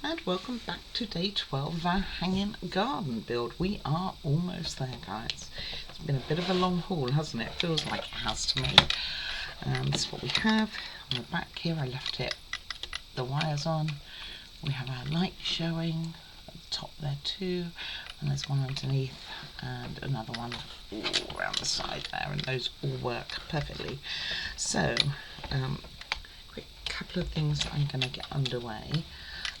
And welcome back to day 12 of our hanging garden build. We are almost there, guys. It's been a bit of a long haul, hasn't it? Feels like it has to me. This is what we have on the back here. I left the wires on. We have our light showing at the top there too, and there's one underneath and another one all around the side there, and those all work perfectly. So quick couple of things that I'm going to get underway.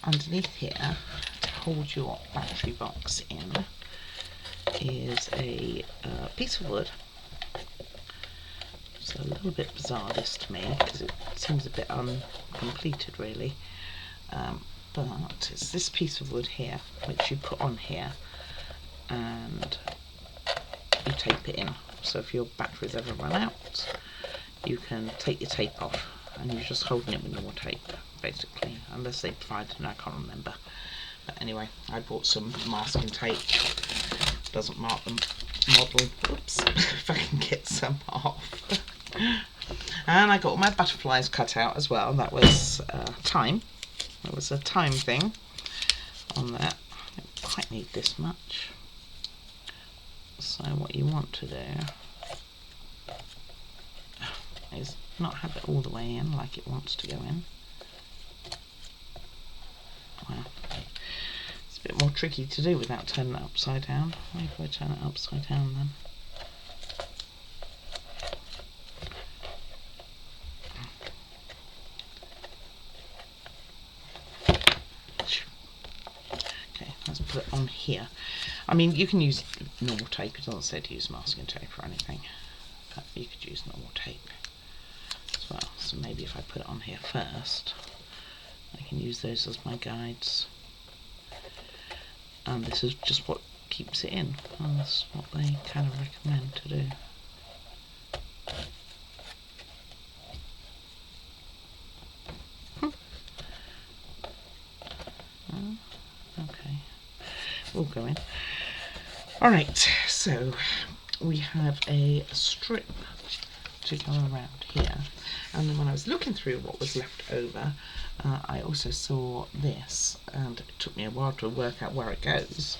Underneath here, to hold your battery box in, is a piece of wood. It's a little bit bizarre, this, to me, because it seems a bit uncompleted really, but it's this piece of wood here which you put on here and you tape it in, so if your batteries ever run out you can take your tape off and you're just holding it with normal tape basically, unless they provide it, I can't remember. But anyway, I bought some masking tape, doesn't mark the model, oops, if I can get some off. And I got all my butterflies cut out as well. That was time. That was a time thing on that. I don't quite need this much. So what you want to do is not have it all the way in like it wants to go in. Well, it's a bit more tricky to do without turning it upside down. Maybe if I turn it upside down then. Okay, let's put it on here. I mean, you can use normal tape. It doesn't say to use masking tape or anything, but you could use normal tape as well. So maybe if I put it on here first, I can use those as my guides. And this is just what keeps it in. And that's what they kind of recommend to do. Okay, we'll go in. Alright, so we have a strip to go around here, and then when I was looking through what was left over, I also saw this, and it took me a while to work out where it goes,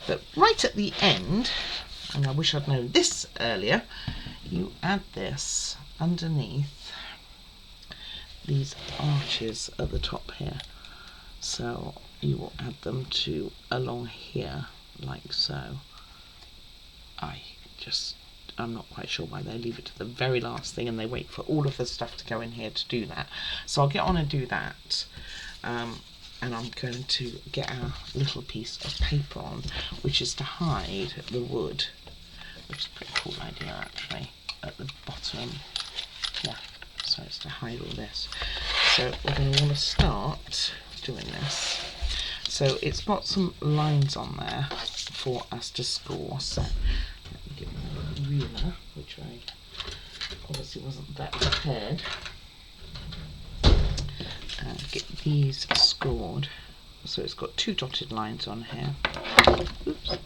but right at the end, and I wish I'd known this earlier, you add this underneath these arches at the top here, so you will add them to along here like so. I'm not quite sure why they leave it to the very last thing and they wait for all of the stuff to go in here to do that. So I'll get on and do that. And I'm going to get our little piece of paper on, which is to hide the wood, which is a pretty cool idea actually, at the bottom. Yeah, so it's to hide all this. So we're going to want to start doing this. So it's got some lines on there for us to score. So let me get my ruler, which I obviously wasn't that prepared, and get these scored. So it's got 2 dotted lines on here. Oops.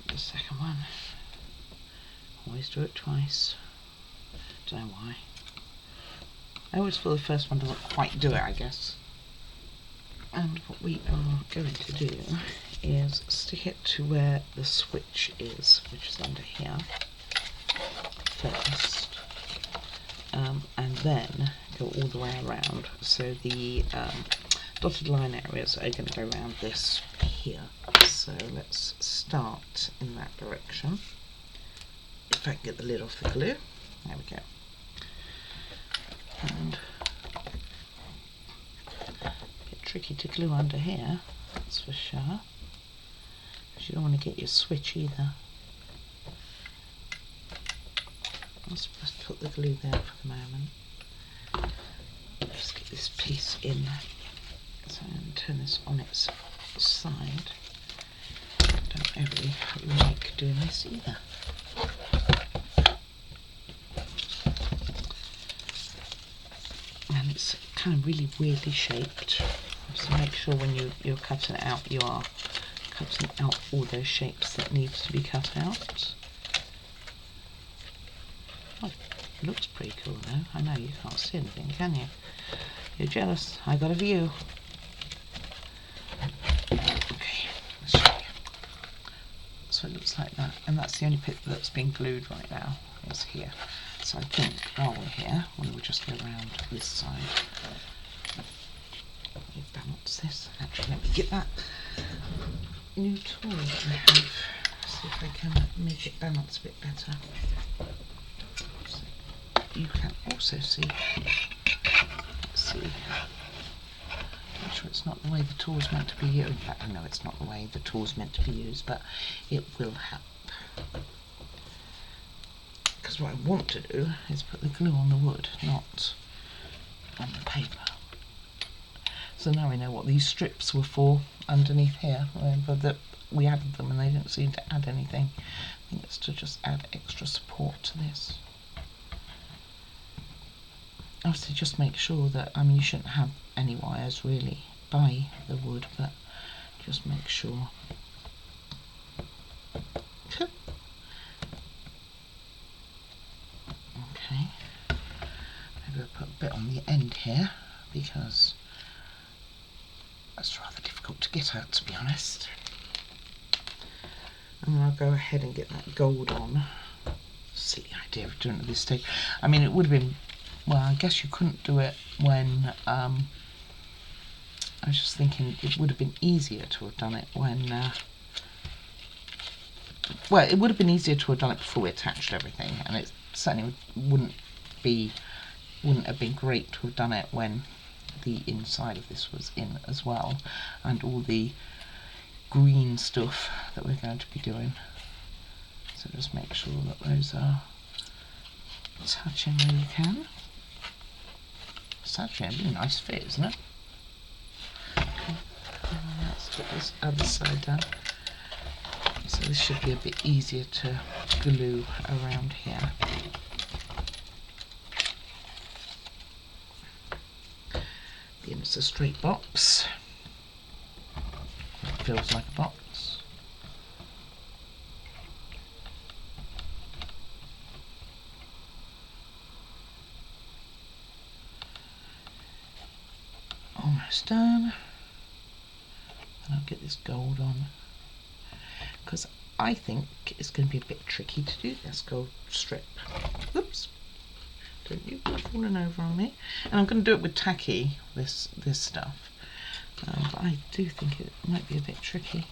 The second one, always do it twice. Don't know why. I always feel the first one doesn't quite do it, I guess. And what we are going to do is stick it to where the switch is, which is under here first, and then go all the way around. So the dotted line areas are going to go around this here. So let's start in that direction. If I can get the lid off the glue, there we go. And a bit tricky to glue under here, that's for sure, because you don't want to get your switch either. Let's just put the glue there for the moment. Just get this piece in. So I'm going to turn this on its side. Don't ever like doing this either. And it's kind of really weirdly shaped, so make sure when you're cutting it out you are cutting out all those shapes that need to be cut out. Oh, it looks pretty cool though. I know you can't see anything, can you? You're jealous. I got a view. Okay, let's show you. So it looks like that, and that's the only bit that's being glued right now, is here. So I think while we're here, we will just go around this side. Let me balance this. Actually, let me get that new tool that I have. See if I can make it balance a bit better. So you can also see. Let's see. I'm sure it's not the way the tool's meant to be used. In fact, I know it's not the way the tool's meant to be used, but it will help. Because what I want to do is put the glue on the wood, not on the paper. So now we know what these strips were for underneath here. Remember that we added them and they didn't seem to add anything. I think it's to just add extra support to this. Obviously just make sure that, I mean, you shouldn't have any wires really by the wood, but just make sure. Okay, maybe I'll put a bit on the end here because that's rather difficult to get at, to be honest. And then I'll go ahead and get that gold on. Silly idea of doing it at this stage. I mean, it would have been, well, I guess you couldn't do it when, I was just thinking it would have been easier to have done it when, well, it would have been easier to have done it before we attached everything, and it certainly wouldn't have been great to have done it when the inside of this was in as well, and all the green stuff that we're going to be doing. So just make sure that those are touching where you can. It's actually a really nice fit, isn't it? Okay. Let's put this other side down. So this should be a bit easier to glue around here. Again, it's a straight box. It feels like a box. Almost done. And I'll get this gold on, because I think it's going to be a bit tricky to do this gold strip. Oops. Don't you go falling over on me. And I'm going to do it with tacky, this stuff. But I do think it might be a bit tricky.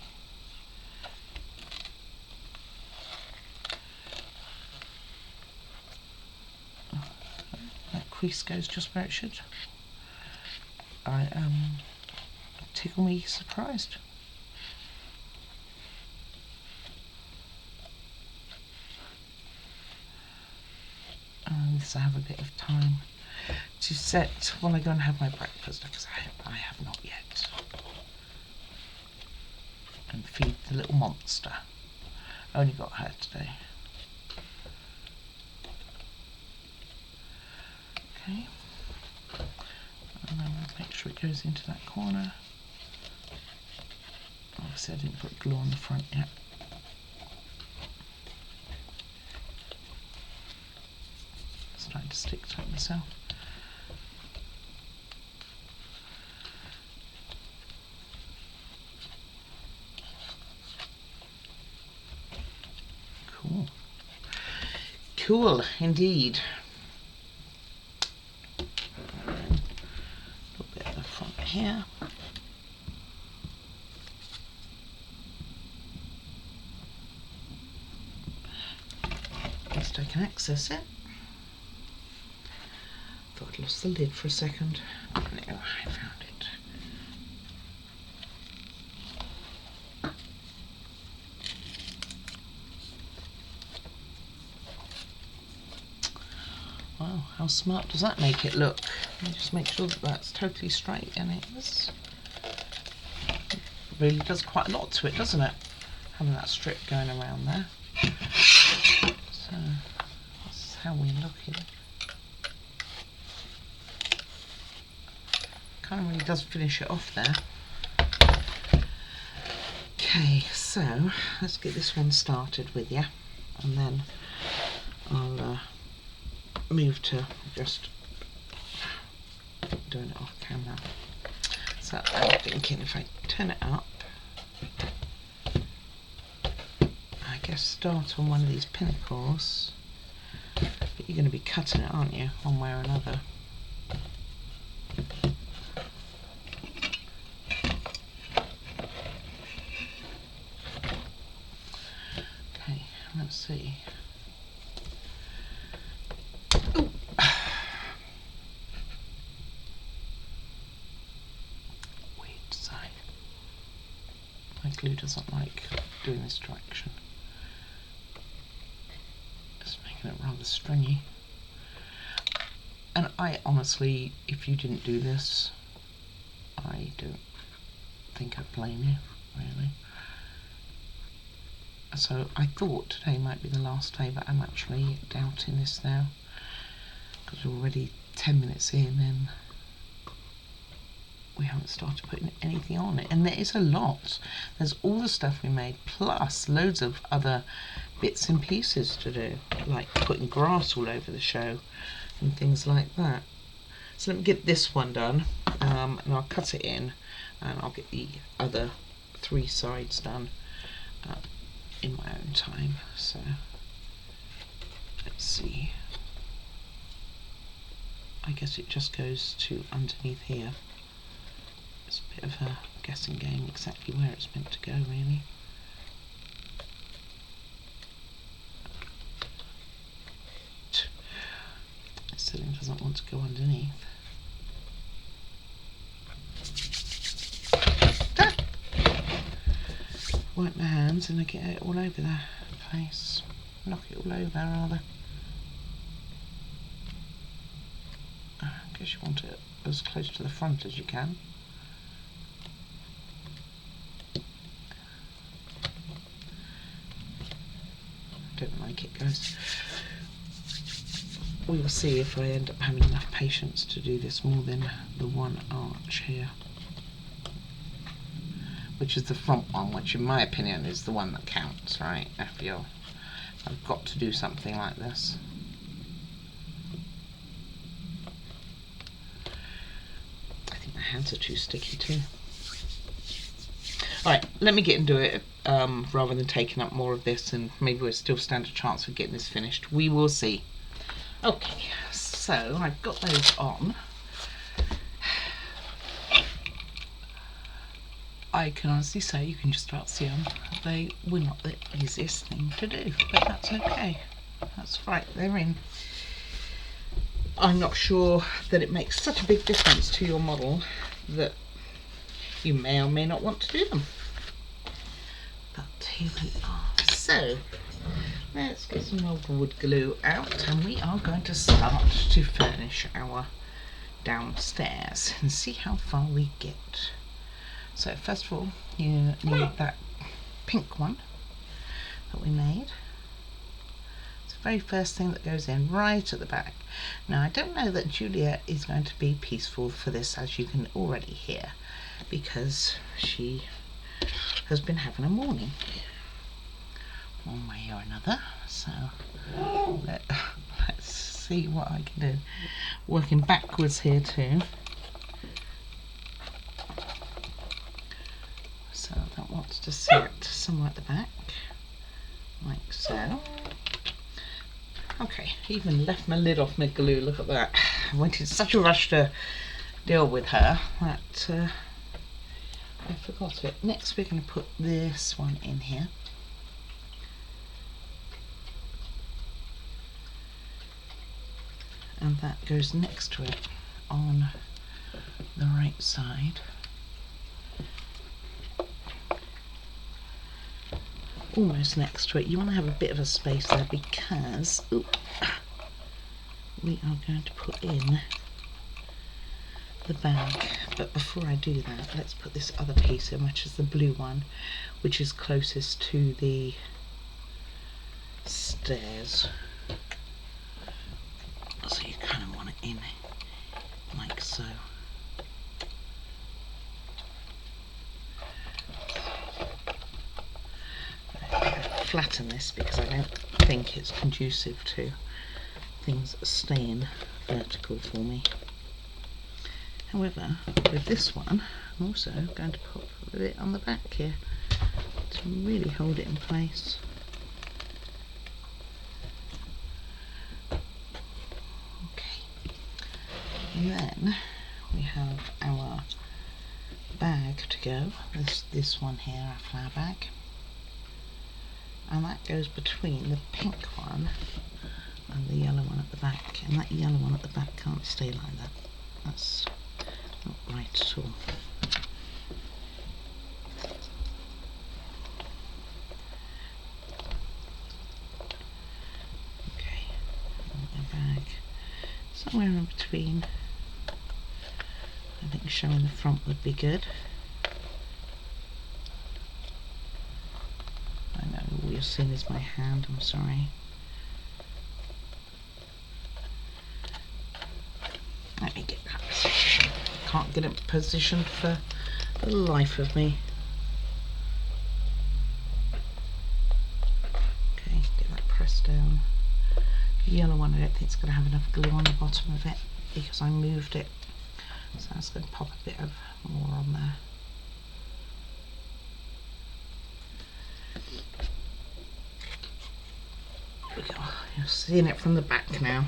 Oh, that crease goes just where it should. I am tickle me surprised. And this I have a bit of time to set while I go and have my breakfast, because I have not yet. And feed the little monster. I only got her today. Okay. And then we'll make sure it goes into that corner. Obviously I didn't put glue on the front yet. It's starting to stick to it myself. Cool. Cool indeed. A little bit at the front here. At least I can access it. Thought I'd lost the lid for a second. No, I found it. Wow, how smart does that make it look? Let me just make sure that that's totally straight, and it is. It really does quite a lot to it, doesn't it? Having that strip going around there. So, this is how we're looking. Kind of really does finish it off there. Okay, so let's get this one started with you, and then I'll move to just doing it off camera. So I'm thinking if I turn it up, I guess start on one of these pinnacles, but you're going to be cutting it, aren't you, one way or another. Okay, let's see. Ooh. Weird side. My glue doesn't like doing this direction. It's making it rather stringy. And I honestly, if you didn't do this, I don't think I'd blame you, really. So I thought today might be the last day, but I'm actually doubting this now, because we're already 10 minutes in and we haven't started putting anything on it. And there is a lot. There's all the stuff we made, plus loads of other bits and pieces to do, like putting grass all over the show and things like that. So let me get this one done, and I'll cut it in, and I'll get the other 3 sides done in my own time. So let's see. I guess it just goes to underneath here. It's a bit of a guessing game exactly where it's meant to go, really. It certainly doesn't want to go underneath. Ah! Wipe my hands and I get it all over the place. Knock it all over, rather. I guess you want it as close to the front as you can. Don't like it, guys. We will see if I end up having enough patience to do this more than the one arch here, which is the front one, which in my opinion is the one that counts, right? I feel I've got to do something like this. I think my hands are too sticky too. Alright, let me get into it, rather than taking up more of this, and maybe we'll still stand a chance of getting this finished. We will see. Okay, so I've got those on. I can honestly say, you can just about see them, they were not the easiest thing to do, but that's okay. That's right, they're in. I'm not sure that it makes such a big difference to your model that you may or may not want to do them. But here we are. So, let's get some old wood glue out, and we are going to start to furnish our downstairs and see how far we get. So first of all, you need that pink one that we made. It's the very first thing that goes in right at the back. Now I don't know that Julia is going to be peaceful for this, as you can already hear, because she has been having a morning one way or another. So let's see what I can do. Working backwards here too. So that wants to sit somewhere at the back, like so. Okay, even left my lid off my glue, look at that. I went in such a rush to deal with her that I forgot it. Next we're going to put this one in here. And that goes next to it on the right side. Almost next to it. You want to have a bit of a space there because we are going to put in the bag. But before I do that, let's put this other piece in, which is the blue one, which is closest to the stairs. So you kind of want it in like so. flatten this because I don't think it's conducive to things staying vertical for me. However, with this one, I'm also going to pop a bit on the back here to really hold it in place. Okay, and then we have our bag to go. This one here, our flower bag, and that goes between the pink one and the yellow one at the back, and that yellow one at the back can't stay like that. That's not right at all. Okay, the bag somewhere in between. I think showing the front would be good. I know all you're seeing is my hand, I'm sorry. Let me get that position. Can't get it positioned for the life of me. Okay, get that pressed down. The yellow one I don't think it's going to have enough glue on the bottom of it because I moved it. So I'm just going to pop a bit of more on there. There we go. You're seeing it from the back now.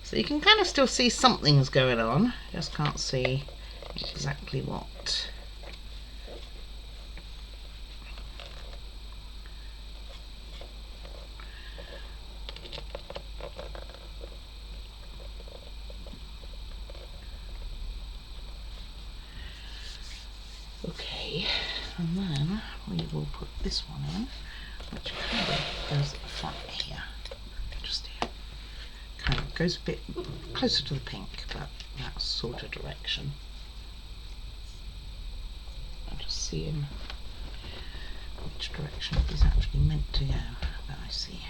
So you can kind of still see something's going on, just can't see exactly what. Okay, and then we will put this one in, which kind of goes at the front here, just here. Kind of goes a bit closer to the pink, but that sort of direction. I'm just seeing which direction it is actually meant to go, but I see.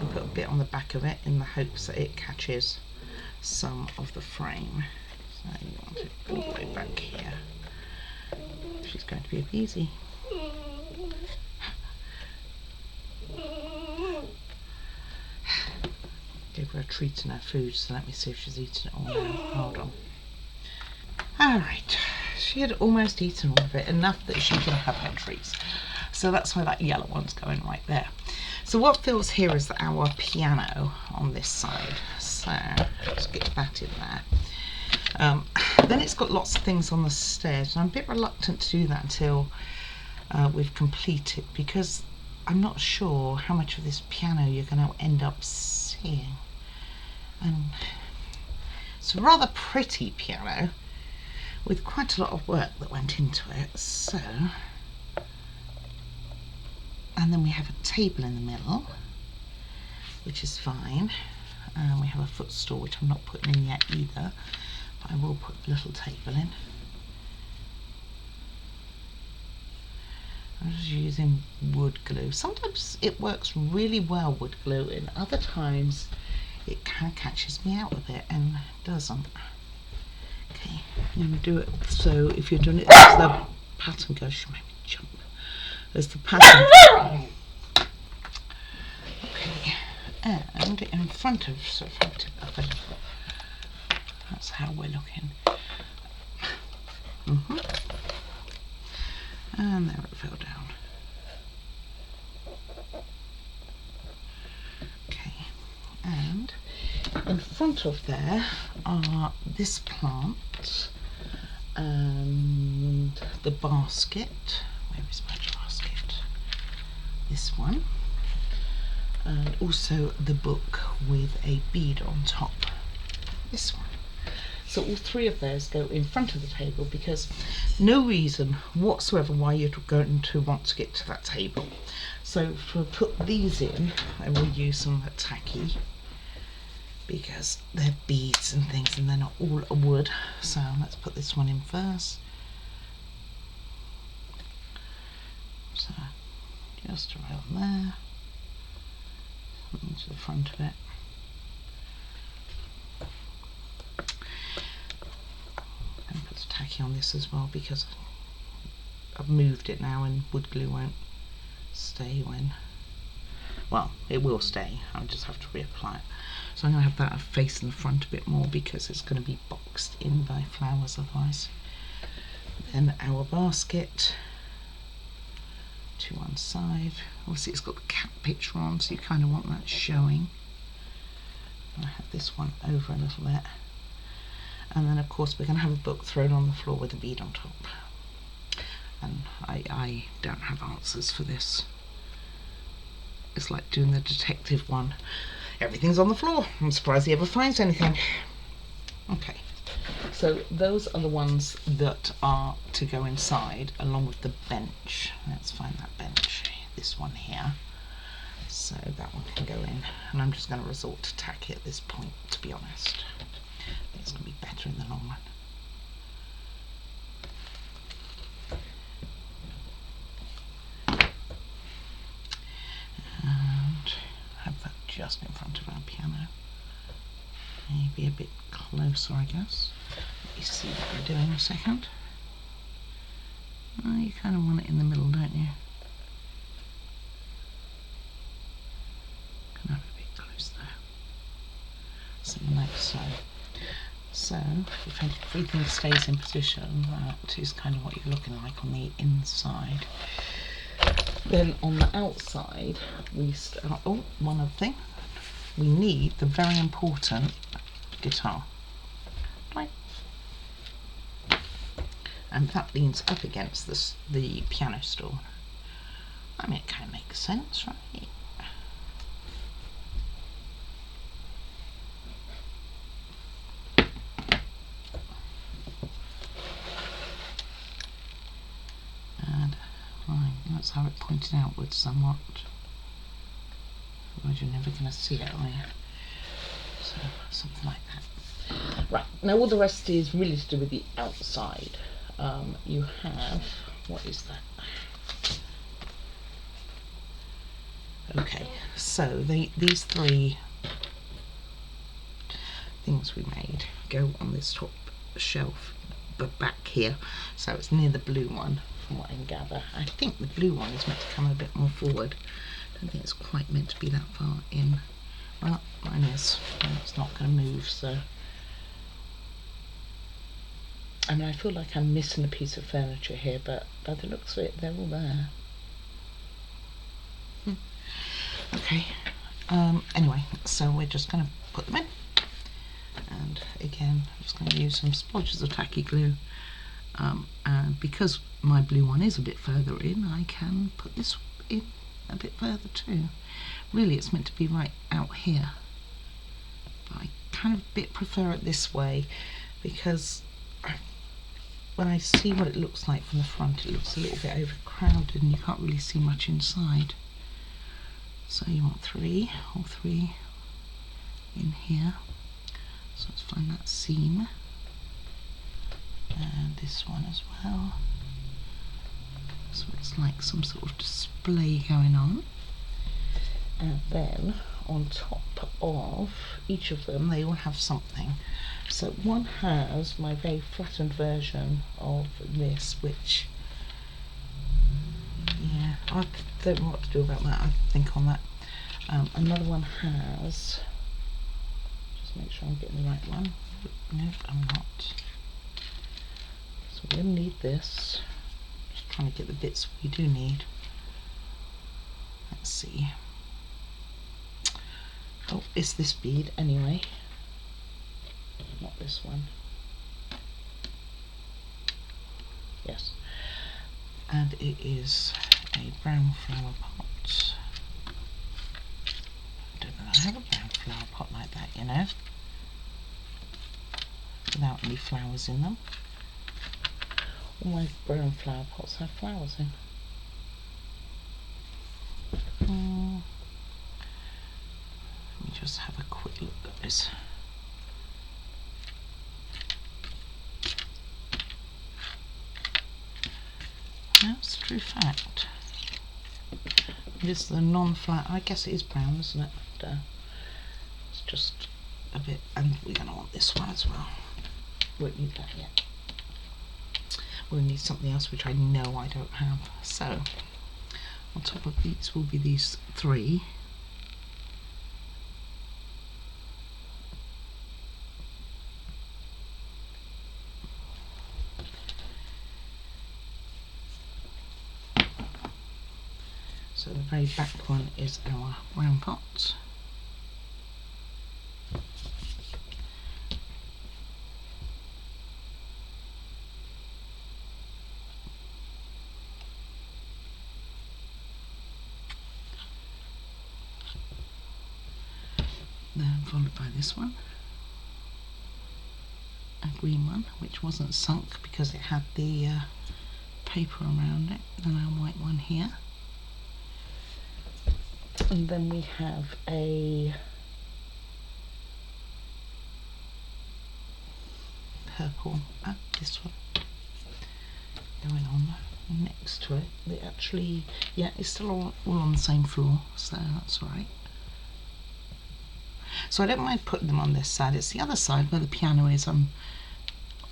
You put a bit on the back of it in the hopes that it catches some of the frame. So you want it all the way back here. She's going to be a peasy. Give her a treat in her food, so let me see if she's eaten it all now. Hold on. Alright, she had almost eaten all of it, enough that she can have her treats. So that's why that yellow one's going right there. So what fills here is our piano on this side. So let's get that in there. Then it's got lots of things on the stairs, and I'm a bit reluctant to do that until we've completed, because I'm not sure how much of this piano you're going to end up seeing. It's a rather pretty piano with quite a lot of work that went into it. So, and then we have a table in the middle, which is fine. We have a footstool, which I'm not putting in yet either, but I will put a little table in. I'm just using wood glue. Sometimes it works really well, wood glue, and other times it kind of catches me out a bit and doesn't. Okay, I'm going to do it so if you're doing it as the pattern goes, she'll make me jump. There's the pattern. Okay, and in front of, so if I tip up a little, that's how we're looking. And there it fell down. Okay, and in front of there are this plant and the basket. Where is my basket? This one. And also the book with a bead on top. This one. So all three of those go in front of the table, because no reason whatsoever why you're going to want to get to that table. So to put these in, I will use some tacky, because they're beads and things and they're not all wood. So let's put this one in first. So just around there, into the front of it. And put the tacky on this as well, because I've moved it now and wood glue won't stay when, well, it will stay, I'll just have to reapply it. So I'm going to have that facing the front a bit more because it's going to be boxed in by flowers otherwise. Then our basket to one side. Obviously it's got the cat picture on, so you kind of want that showing. I have this one over a little bit. And then of course we're going to have a book thrown on the floor with a bead on top. And I don't have answers for this. It's like doing the detective one. Everything's on the floor. I'm surprised he ever finds anything. Okay, so those are the ones that are to go inside along with the bench. Let's find that bench. This one here. So that one can go in. And I'm just going to resort to tacky at this point, to be honest. I think it's going to be better in the long run. And have that just in front of our piano. Maybe a bit closer, I guess. Let me see what we're doing in a second. Oh, you kind of want it in the middle, don't you? Can have it a bit close there. Something like so. So, if everything stays in position, that is kind of what you're looking like on the inside. Then on the outside, we start, oh, one other thing. We need the very important guitar. Right. And that leans up against the piano stool. I mean, it kind of makes sense, right? And right, let's have it pointed outwards somewhat. Otherwise you're never going to see it, are you? So, something like that. Right, now all the rest is really to do with the outside. You have, what is that? Okay, so these three things we made go on this top shelf, but back here, so it's near the blue one from what I can gather. I think the blue one is meant to come a bit more forward. I don't think it's quite meant to be that far in. Well, mine is. It's not going to move, so. I mean, I feel like I'm missing a piece of furniture here, but by the looks of it, they're all there. Okay. Anyway, so we're just going to put them in. And again, I'm just going to use some splodges of tacky glue. And because my blue one is a bit further in, I can put this in a bit further too. Really, it's meant to be right out here. But I kind of a bit prefer it this way because when I see what it looks like from the front, it looks a little bit overcrowded and you can't really see much inside. So you want all three in here. So let's find that seam. And this one as well. So it's like some sort of display going on. And then on top of each of them, they all have something. So one has my very flattened version of this, which, yeah, I don't know what to do about that. I think on that. Another one has, just make sure I'm getting the right one. Nope, I'm not. So we're going to need this. Just trying to get the bits we do need. Let's see. Oh, it's this bead anyway. Not this one. Yes. And it is a brown flower pot. I don't know, I have a brown flower pot like that, you know. Without any flowers in them. All my brown flower pots have flowers in. Let me just have a quick look at this. That's a true fact. This is the non-flower. I guess it is brown, isn't it? It's just a bit, and we're going to want this one as well. Won't need that yet. we'll need something else which I know I don't have. So on top of these will be these 3. So the very back one is our round pot. Then followed by this one, a green one which wasn't sunk because it had the paper around it, then our white one here, and then we have a purple, this one going on next to it. They actually, yeah, it's still all on the same floor, so that's all right. So I don't mind putting them on this side. It's the other side where the piano is I'm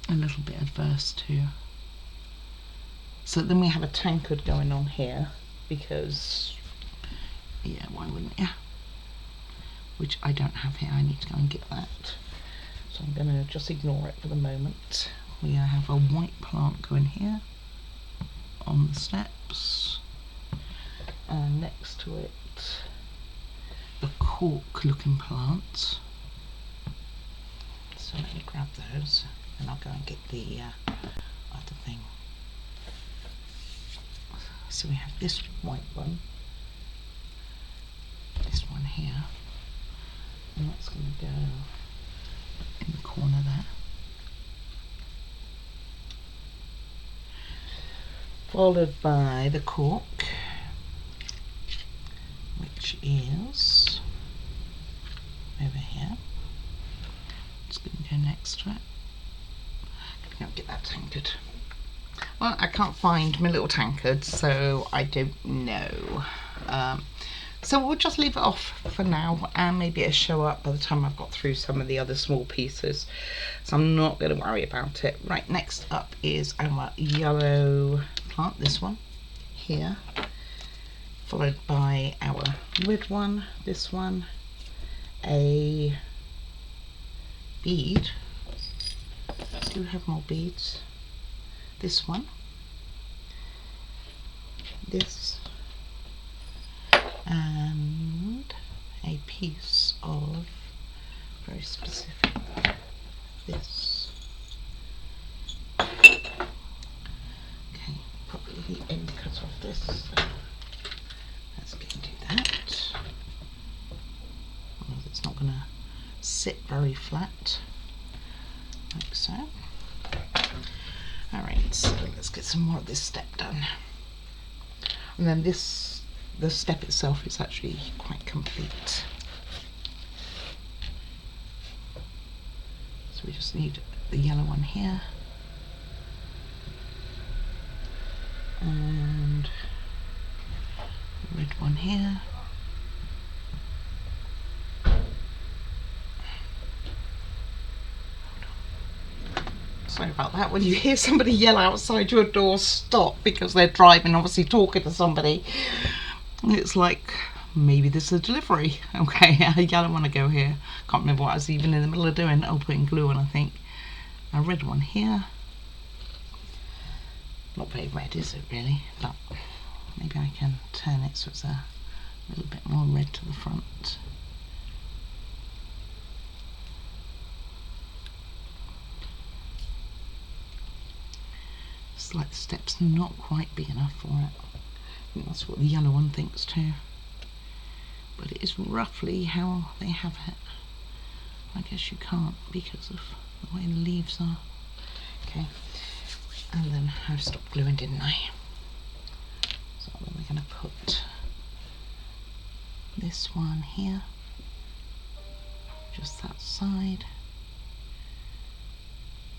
a little bit adverse to. So then we have a tankard going on here because, yeah, why wouldn't you? Which I don't have here. I need to go and get that. So I'm going to just ignore it for the moment. We have a white plant going here on the steps, and next to it the cork looking plant. So let me grab those and I'll go and get the other thing. So we have this white one, this one here, and that's going to go in the corner there. Followed by the cork, which is over here. It's going to go next to it. I'm going to get that tankard. Well, I can't find my little tankard, so I don't know. So we'll just leave it off for now, and maybe it'll show up by the time I've got through some of the other small pieces. So I'm not going to worry about it. Right, next up is our yellow plant, this one here, followed by our red one, this one, a bead. I do have more beads. This one, this, and a piece of very specific this. Okay, probably the end cut off this. So let's go and do that. Otherwise it's not going to sit very flat, like so. Alright, so let's get some more of this step done. And then the step itself is actually quite complete. So we just need the yellow one here. And the red one here. Sorry about that. When you hear somebody yell outside your door, stop, because they're driving, obviously talking to somebody. It's like, maybe this is a delivery. Okay, a yellow one to go here. Can't remember what I was even in the middle of doing. Oh, putting glue on, I think. A red one here. Not very red, is it really? But maybe I can turn it so it's a little bit more red to the front. It's like the step's not quite big enough for it. I think that's what the yellow one thinks too. But it is roughly how they have it. I guess you can't because of the way the leaves are. Okay, and then I stopped gluing, didn't I? So then we're going to put this one here, just that side,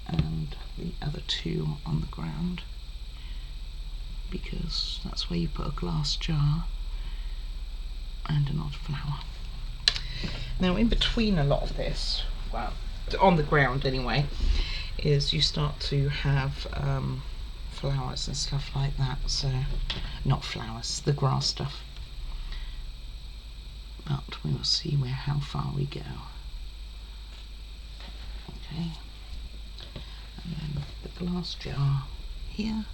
and the other two on the ground, because that's where you put a glass jar and an odd flower. Now in between a lot of this, well, on the ground anyway, is you start to have flowers and stuff like that, so not flowers, the grass stuff. But we will see how far we go. Okay, and then the glass jar here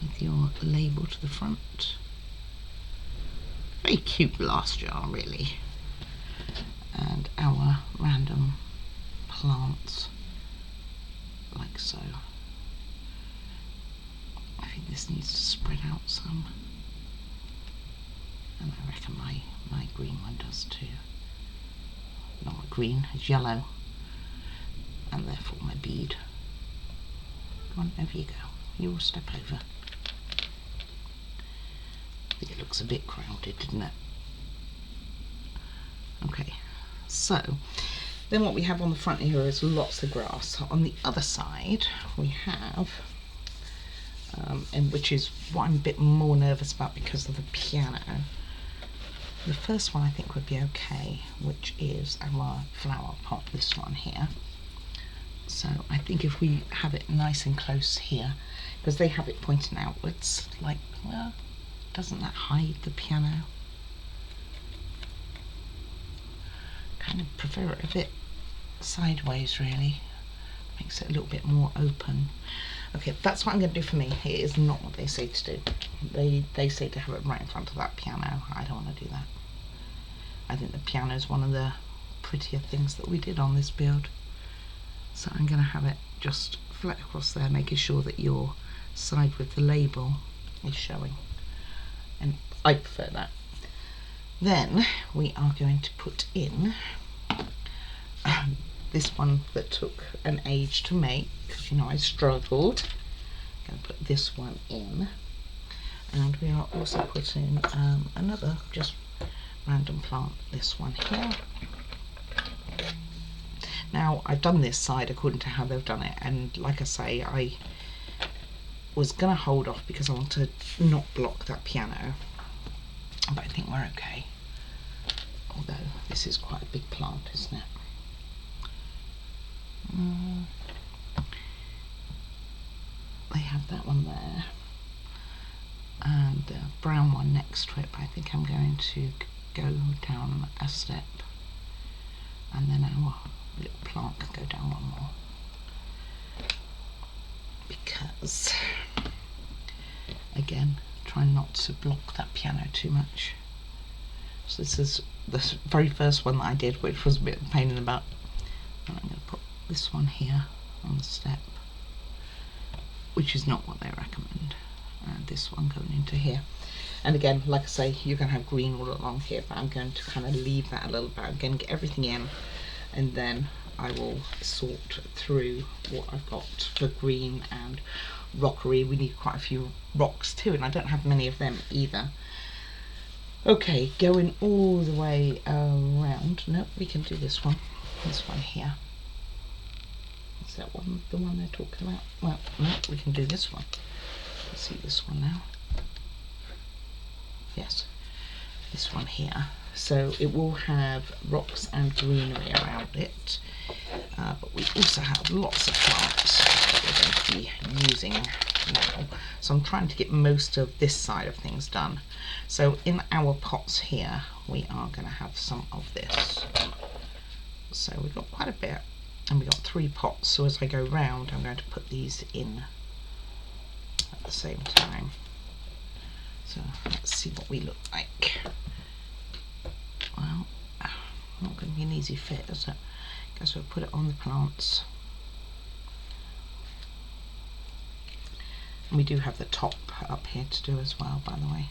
with your label to the front. Very cute glass jar, really. And our random plants, like so. I think this needs to spread out some, and I reckon my green one does too. Not green, it's yellow, and therefore my bead. Come on, over you go. You will step over. I think it looks a bit crowded, doesn't it? Okay, so then what we have on the front here is lots of grass. On the other side we have, and which is what I'm a bit more nervous about because of the piano. The first one I think would be okay, which is our flower pot, this one here. So I think if we have it nice and close here, because they have it pointing outwards, like, well, doesn't that hide the piano? Kind of prefer it a bit sideways, really. Makes it a little bit more open. Okay, that's what I'm going to do for me. It is not what they say to do. They say to have it right in front of that piano. I don't want to do that. I think the piano is one of the prettier things that we did on this build. So I'm going to have it just flat across there, making sure that your side with the label is showing. And I prefer that. Then we are going to put in this one that took an age to make, because you know I struggled. I'm going to put this one in, and we are also putting another just random plant, this one here. Now I've done this side according to how they've done it, and like I say, I was going to hold off because I want to not block that piano, but I think we're okay. Although this is quite a big plant, isn't it? They have that one there and the brown one next to it, but I think I'm going to go down a step, and then our little plant can go down one more, because again, trying not to block that piano too much. So this is the very first one that I did, which was a bit of a pain in the butt. And I'm going to put this one here on the step, which is not what they recommend. And this one going into here. And again, like I say, you're going to have green all along here, but I'm going to kind of leave that a little bit. I'm going to get everything in, and then I will sort through what I've got for green and rockery. We need quite a few rocks too, and I don't have many of them either. Okay, going all the way around. No, we can do this one here. Is that one the one they're talking about? Well, no, we can do this one. Let's see this one now. Yes, this one here. So it will have rocks and greenery around it, but we also have lots of plants that we're going to be using now. So I'm trying to get most of this side of things done. So in our pots here, we are going to have some of this. So we've got quite a bit, and we've got 3 pots. So as I go round, I'm going to put these in at the same time. So let's see what we look like. Well, not going to be an easy fit, is it? Guess we'll put it on the plants. And we do have the top up here to do as well, by the way.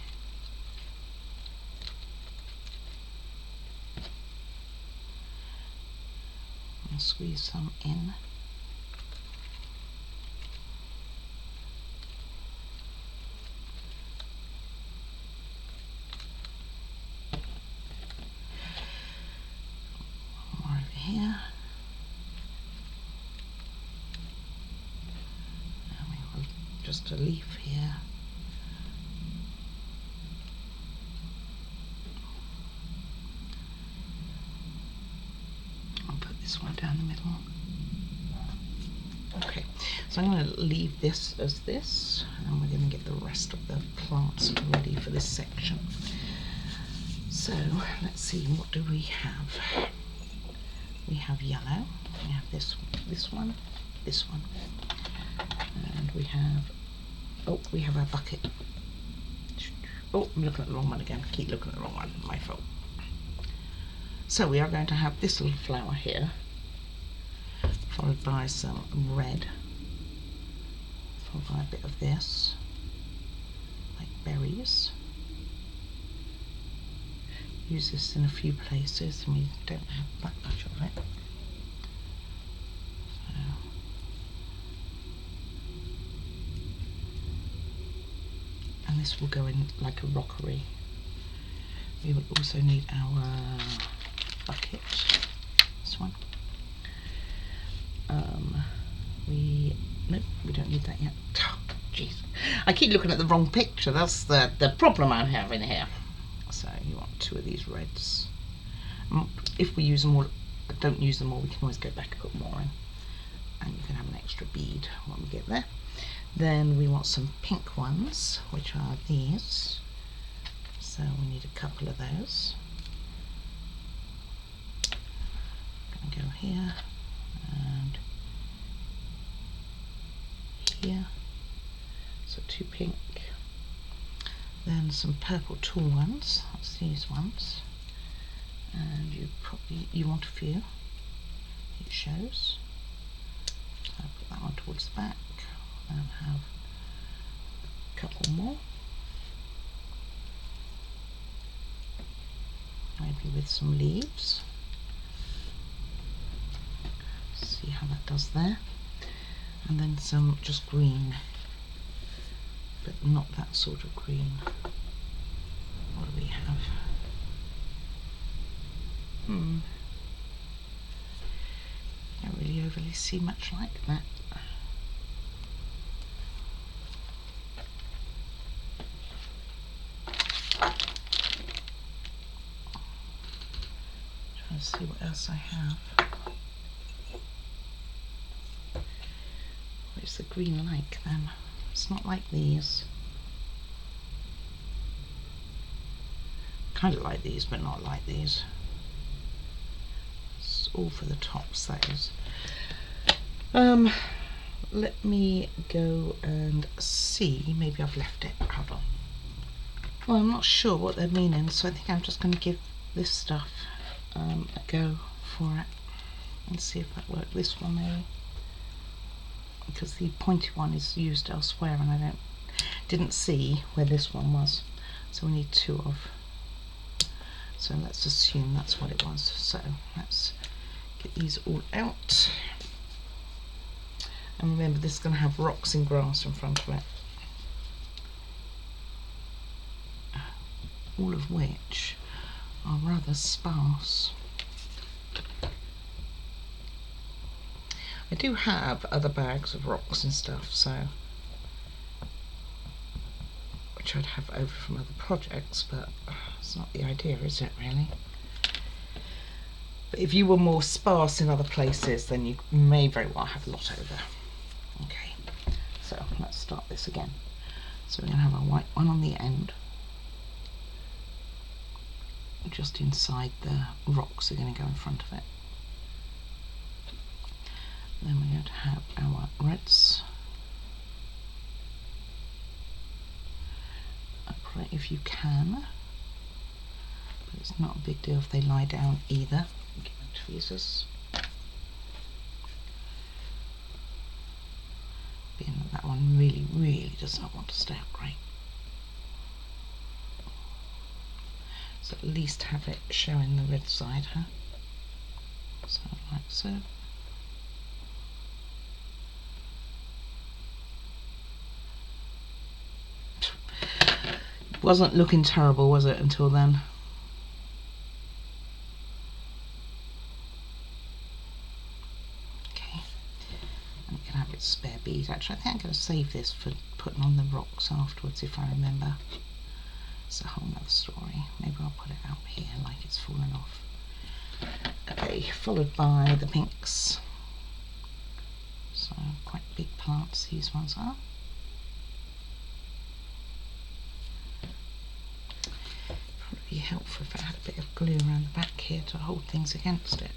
I'll squeeze some in. More over here. And we will just a leaf here. I'll put this one down the middle. Okay, So I'm going to leave this as this, and we're going to get the rest of the plants ready for this section. So let's see, what do we have? We have yellow, we have this one, and we have our bucket. Oh, I'm looking at the wrong one again. Keep looking at the wrong one, my fault. So we are going to have this little flower here, followed by some red, followed by a bit of this, like berries. Use this in a few places and we don't have that much of it. And this will go in like a rockery. We will also need our bucket, this one. Nope, we don't need that yet. Oh, jeez. I keep looking at the wrong picture, that's the problem I'm having here. So you want 2 of these reds. If we use them all, don't use them all, we can always go back and put more in. And you can have an extra bead when we get there. Then we want some pink ones, which are these. So we need a couple of those. I'm going to go here and here. So 2 pink. Then some purple tall ones, that's these ones. And you want a few, it shows. So I'll put that one towards the back and have a couple more. Maybe with some leaves. See how that does there. And then some just green, but not that sort of green. What do we have? Don't really overly see much like that. Trying to see what else I have. Where's the green like then? It's not like these. Kind of like these, but not like these. It's all for the tops, that is. Let me go and see. Maybe I've left it. Hold on. Well, I'm not sure what they're meaning, so I think I'm just going to give this stuff a go for it and see if that works. This one maybe, because the pointy one is used elsewhere and I didn't see where this one was, so we need 2 of. So let's assume that's what it was. So let's get these all out. And remember, this is going to have rocks and grass in front of it. All of which are rather sparse. I do have other bags of rocks and stuff, so which I'd have over from other projects, but it's not the idea, is it really? But if you were more sparse in other places, then you may very well have a lot over. Okay, so let's start this again. So we're going to have a white one on the end, just inside the rocks are going to go in front of it. Then we're going to have our reds. Upright if you can, but it's not a big deal if they lie down either. Give them tweezers. Being that one really does not want to stay upright. So at least have it showing the red side, huh? So like so. Wasn't looking terrible, was it, until then? Okay, and you can have its spare bead. Actually, I think I'm going to save this for putting on the rocks afterwards, if I remember. It's a whole nother story. Maybe I'll put it out here like it's fallen off. Okay, followed by the pinks. So So quite big plants these ones are. Probably be helpful if I had a bit of glue around the back here to hold things against it.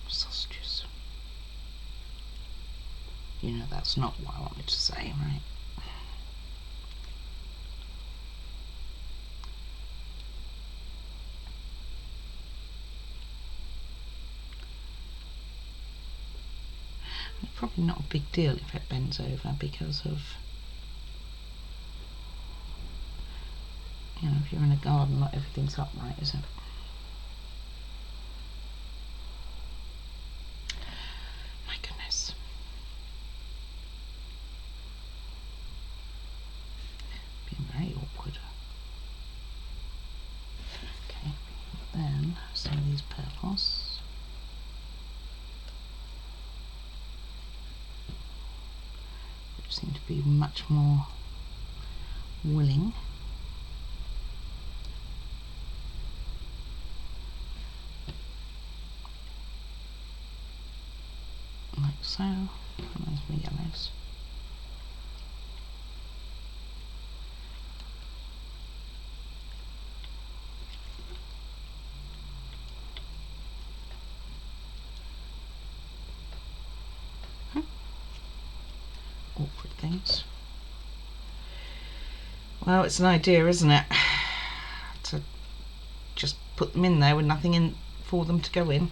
Sausages. You know that's not what I wanted to say, right? It's probably not a big deal if it bends over because of, you know, if you're in a garden, not everything's upright, is it? My goodness. Being very awkward. Okay, then some of these purples. Which seem to be much more willing. Like so, and there's my yellows. Awkward things. Well, it's an idea, isn't it? To just put them in there with nothing in for them to go in.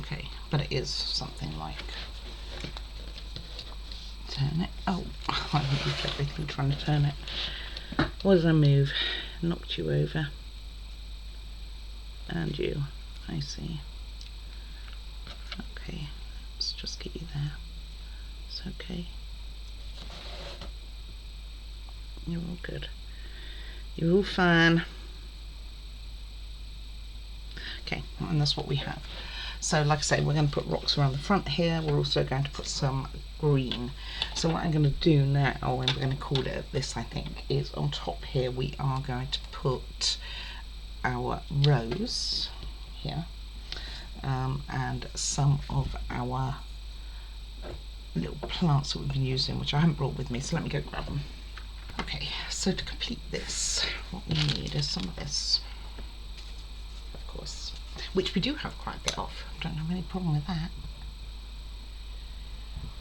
Okay, but it is something like, turn it. Oh, I moved everything trying to turn it. What did I move? Knocked you over. And you. I see. Okay, let's just get you there. It's okay. You're all good. You're all fine. Okay, and that's what we have. So like I say, we're going to put rocks around the front here. We're also going to put some green. So what I'm going to do now, and we're going to call it this, I think, is on top here we are going to put our rose here, and some of our little plants that we've been using, which I haven't brought with me, so let me go grab them. Okay, so to complete this, what we need is some of this, of course, which we do have quite a bit of. Don't have any problem with that.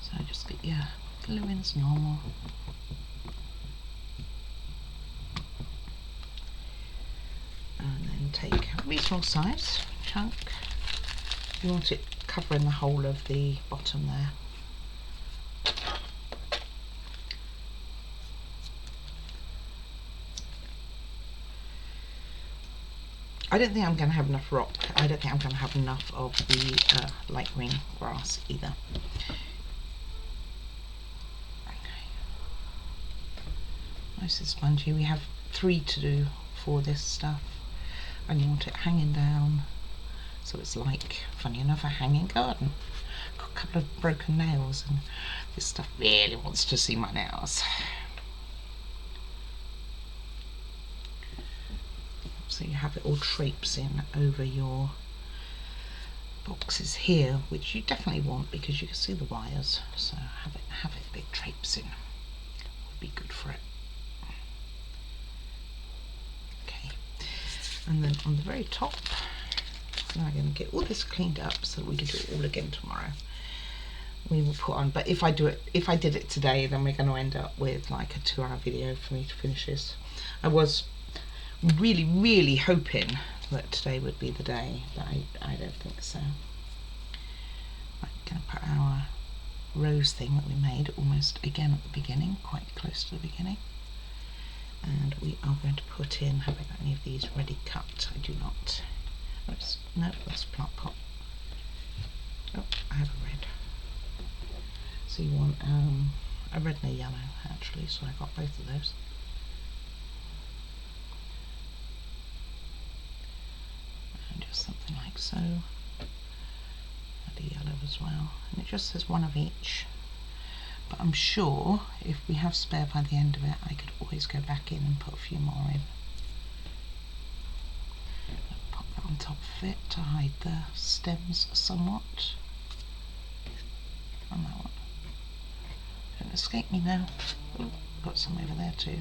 So just get your glue in as normal. And then take a reasonable size chunk. You want it covering the whole of the bottom there. I don't think I'm going to have enough rock. I don't think I'm going to have enough of the light green grass either. Okay. Nice and spongy. We have 3 to do for this stuff. And you want it hanging down. So it's like, funny enough, a hanging garden. Got a couple of broken nails and this stuff really wants to see my nails. So you have it all traipsing over your boxes here, which you definitely want because you can see the wires. So have it a bit traipsing. Would be good for it. Okay, and then on the very top, now I'm going to get all this cleaned up so that we can do it all again tomorrow. We will put on, but if I did it today, then we're going to end up with like a 2-hour video for me to finish this. I was really hoping that today would be the day, but I don't think so. I'm going to put our rose thing that we made almost again at the beginning, quite close to the beginning. And we are going to put in, have I got any of these ready cut? I do not. No, that's a plant pot. Oh, I have a red. So you want a red and a yellow actually, so I got both of those. And just something like so. And a yellow as well. And it just says one of each. But I'm sure if we have spare by the end of it, I could always go back in and put a few more in. Pop that on top of it to hide the stems somewhat. On that one. Don't escape me now. Ooh, got some over there too.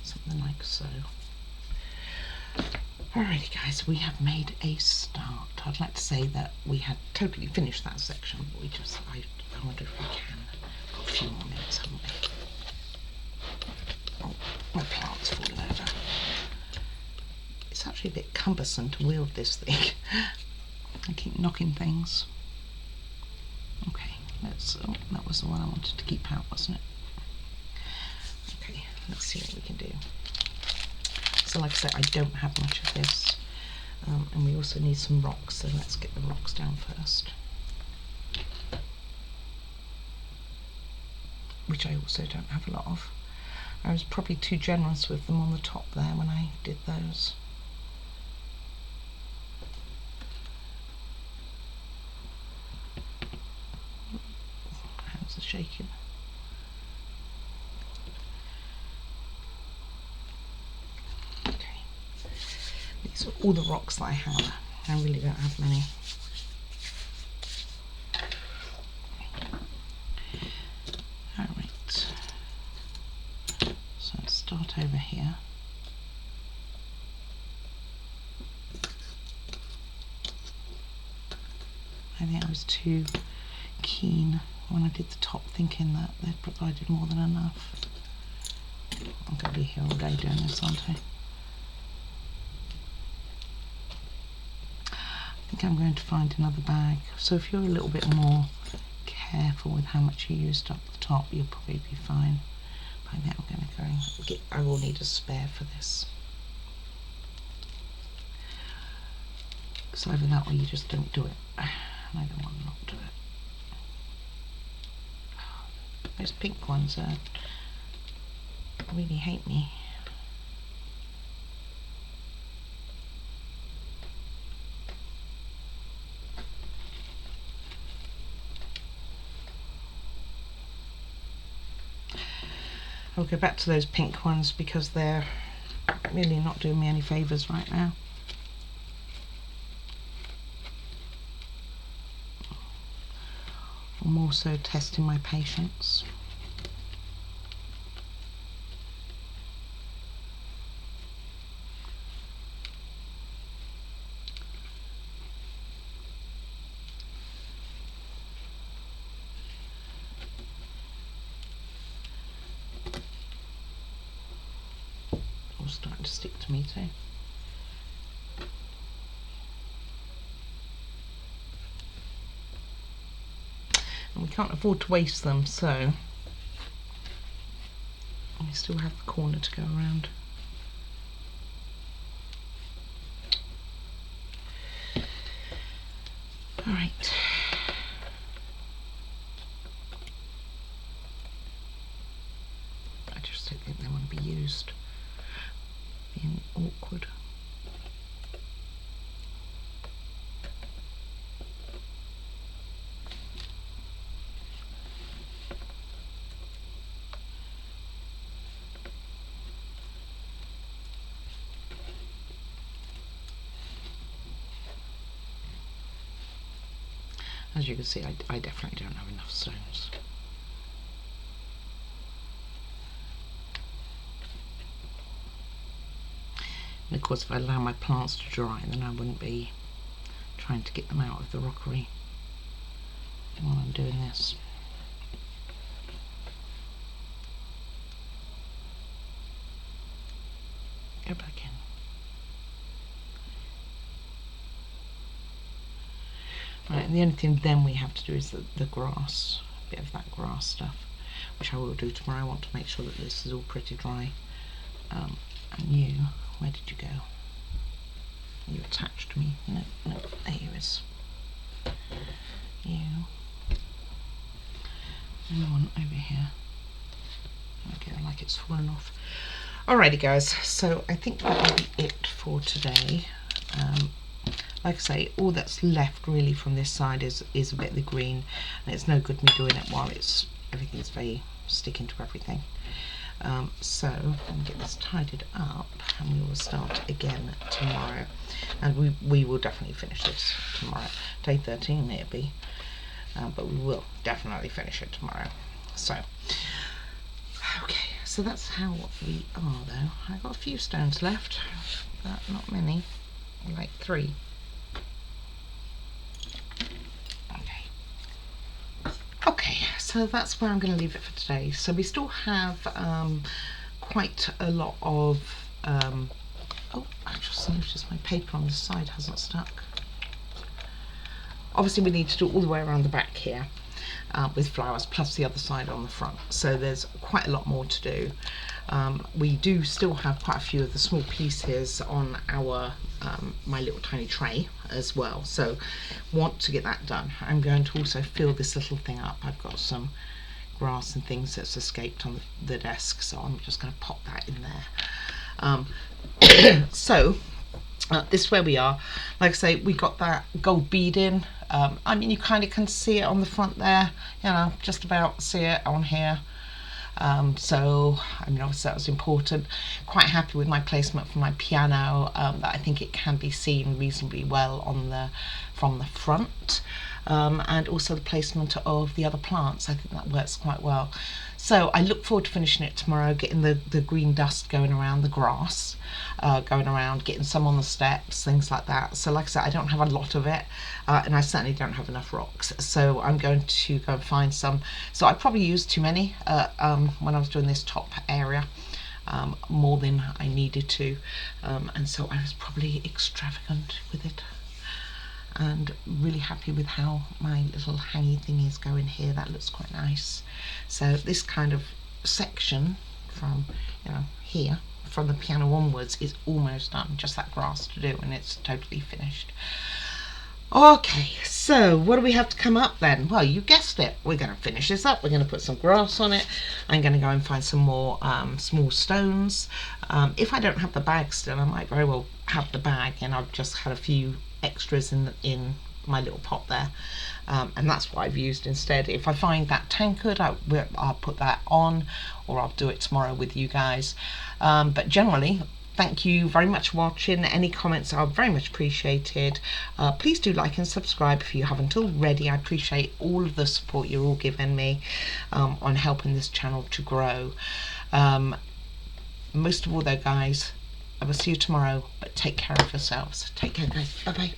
Something like so. Alrighty guys, we have made a start. I'd like to say that we had totally finished that section, but we just, I wonder if we can. Got a few more minutes, haven't we? Oh, my plant's fallen over. It's actually a bit cumbersome to wield this thing. I keep knocking things. Okay, let's, oh, that was the one I wanted to keep out, wasn't it? Okay, let's see what we can do. So like I said, I don't have much of this, and we also need some rocks, so let's get the rocks down first. Which I also don't have a lot of. I was probably too generous with them on the top there when I did those. Hands are shaking. These are all the rocks that I have. I really don't have many. Alright. So let's start over here. I think I was too keen when I did the top, thinking that they'd provided more than enough. I'm going to be here all day doing this, aren't I? I think I'm going to find another bag. So if you're a little bit more careful with how much you used up the top, you'll probably be fine. But I think I'm going to go get, I will need a spare for this. Because either that or you just don't do it. And I don't want to not do it. Those pink ones really hate me. I'll go back to those pink ones because they're really not doing me any favours right now. I'm also testing my patience. All starting to stick to me too. And we can't afford to waste them, so we still have the corner to go around. All right. I just don't think they want to be used. Being awkward. As you can see, I definitely don't have enough stones. And of course, if I allow my plants to dry, then I wouldn't be trying to get them out of the rockery while I'm doing this. Go back in. Right, and the only thing then we have to do is the grass, bit of that grass stuff, which I will do tomorrow. I want to make sure that this is all pretty dry. And you, where did you go? You attached me. No, there you is. You. And one over here. Okay, like it's fallen off. Alrighty guys, so I think that will be it for today. Like I say, all that's left really from this side is a bit of the green, and it's no good me doing it while everything's very sticking to everything. So I'll get this tidied up and we will start again tomorrow, and we will definitely finish this tomorrow. Day 13 it'll be, but we will definitely finish it tomorrow. So okay, so that's how we are though. I've got a few stones left, but not many, like 3. Okay, so that's where I'm going to leave it for today. So we still have quite a lot of oh, I just noticed my paper on the side hasn't stuck. Obviously we need to do all the way around the back here with flowers, plus the other side on the front, so there's quite a lot more to do. We do still have quite a few of the small pieces on our my little tiny tray as well, so want to get that done. I'm going to also fill this little thing up. I've got some grass and things that's escaped on the desk, so I'm just going to pop that in there. So this is where we are. Like I say, we got that gold bead in. I mean, you kind of can see it on the front there, you know, just about see it on here. So I mean, obviously that was important. Quite happy with my placement for my piano, that I think it can be seen reasonably well on from the front, and also the placement of the other plants. I think that works quite well. So I look forward to finishing it tomorrow, getting the green dust going around the grass, going around, getting some on the steps, things like that. So like I said, I don't have a lot of it, and I certainly don't have enough rocks, so I'm going to go and find some. So I probably used too many when I was doing this top area, more than I needed to, and so I was probably extravagant with it. And really happy with how my little hangy thing is going here. That looks quite nice. So this kind of section from, you know, here, from the piano onwards, is almost done. Just that grass to do and it's totally finished. Okay, so what do we have to come up then? Well, you guessed it. We're going to finish this up. We're going to put some grass on it. I'm going to go and find some more small stones. If I don't have the bag still, I might very well have the bag, and I've just had a few extras in my little pot there, and that's what I've used instead. If I find that tankard, I'll put that on, or I'll do it tomorrow with you guys. But generally, thank you very much for watching. Any comments are very much appreciated. Please do like and subscribe if you haven't already. I appreciate all of the support you're all giving me on helping this channel to grow. Most of all though, guys, I will see you tomorrow, but take care of yourselves. Take care, guys. Bye bye.